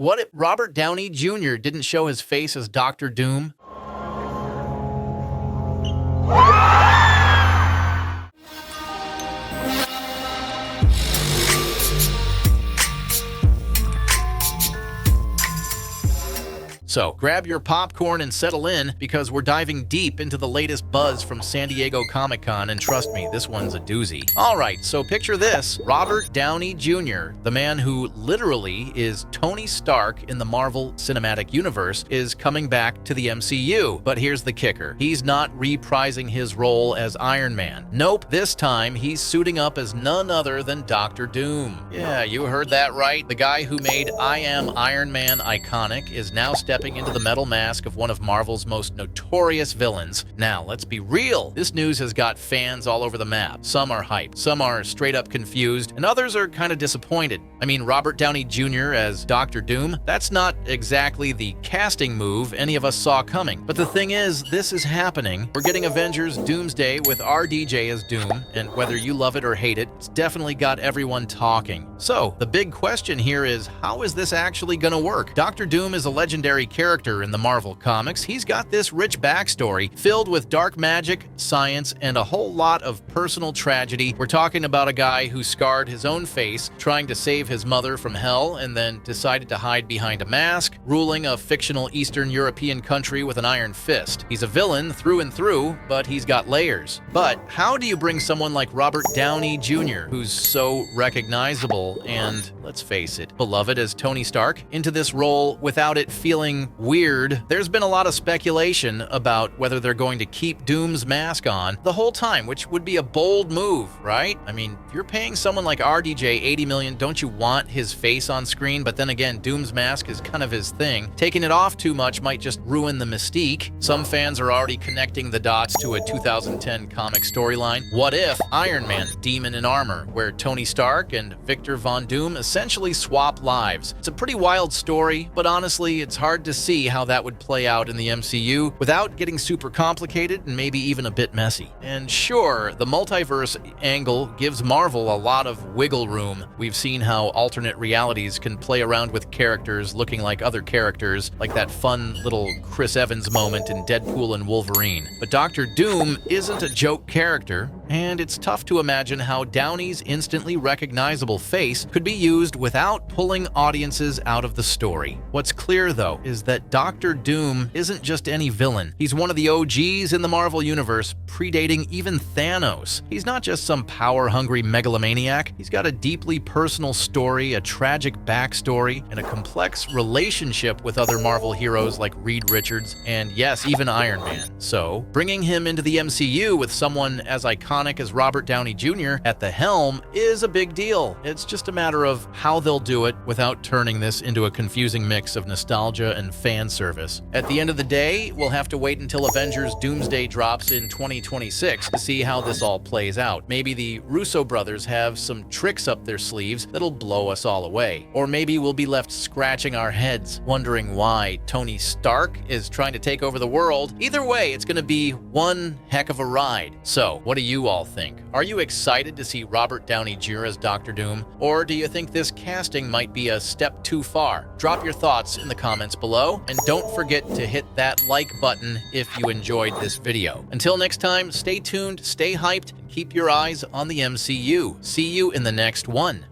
What if Robert Downey Jr. didn't show his face as Doctor Doom? So grab your popcorn and settle in, because we're diving deep into the latest buzz from San Diego Comic-Con, and trust me, this one's a doozy. Alright, so picture this. Robert Downey Jr., the man who literally is Tony Stark in the Marvel Cinematic Universe, is coming back to the MCU. But here's the kicker. He's not reprising his role as Iron Man. Nope, this time he's suiting up as none other than Doctor Doom. Yeah, you heard that right. The guy who made I Am Iron Man iconic is now stepping into the metal mask of one of Marvel's most notorious villains. Now, let's be real. This news has got fans all over the map. Some are hyped, some are straight up confused, and others are kind of disappointed. I mean, Robert Downey Jr. as Doctor Doom, that's not exactly the casting move any of us saw coming. But the thing is, this is happening. We're getting Avengers Doomsday with RDJ as Doom, and whether you love it or hate it, it's definitely got everyone talking. So, the big question here is, how is this actually gonna work? Doctor Doom is a legendary character in the Marvel Comics. He's got this rich backstory filled with dark magic, science, and a whole lot of personal tragedy. We're talking about a guy who scarred his own face trying to save his mother from hell and then decided to hide behind a mask, ruling a fictional Eastern European country with an iron fist. He's a villain through and through, but he's got layers. But how do you bring someone like Robert Downey Jr., who's so recognizable and, let's face it, beloved as Tony Stark, into this role without it feeling weird? There's been a lot of speculation about whether they're going to keep Doom's mask on the whole time, which would be a bold move, right? I mean, if you're paying someone like RDJ $80 million, don't you want his face on screen? But then again, Doom's mask is kind of his thing. Taking it off too much might just ruin the mystique. Some fans are already connecting the dots to a 2010 comic storyline. What if Iron Man, Demon in Armor, where Tony Stark and Victor Von Doom essentially swap lives? It's a pretty wild story, but honestly, it's hard to see how that would play out in the MCU without getting super complicated and maybe even a bit messy. And sure, the multiverse angle gives Marvel a lot of wiggle room. We've seen how alternate realities can play around with characters looking like other characters, like that fun little Chris Evans moment in Deadpool and Wolverine. But Doctor Doom isn't a joke character, and it's tough to imagine how Downey's instantly recognizable face could be used without pulling audiences out of the story. What's clear, though, is that Doctor Doom isn't just any villain. He's one of the OGs in the Marvel Universe, predating even Thanos. He's not just some power-hungry megalomaniac. He's got a deeply personal story, a tragic backstory, and a complex relationship with other Marvel heroes like Reed Richards and, yes, even Iron Man. So, bringing him into the MCU with someone as iconic as Robert Downey Jr. at the helm is a big deal. It's just a matter of how they'll do it without turning this into a confusing mix of nostalgia and fan service. At the end of the day, we'll have to wait until Avengers Doomsday drops in 2026 to see how this all plays out. Maybe the Russo brothers have some tricks up their sleeves that'll blow us all away. Or maybe we'll be left scratching our heads, wondering why Tony Stark is trying to take over the world. Either way, it's gonna be one heck of a ride. So, what do you all think? Are you excited to see Robert Downey Jr. as Doctor Doom? Or do you think this casting might be a step too far? Drop your thoughts in the comments below, and don't forget to hit that like button if you enjoyed this video. Until next time, stay tuned, stay hyped, and keep your eyes on the MCU. See you in the next one.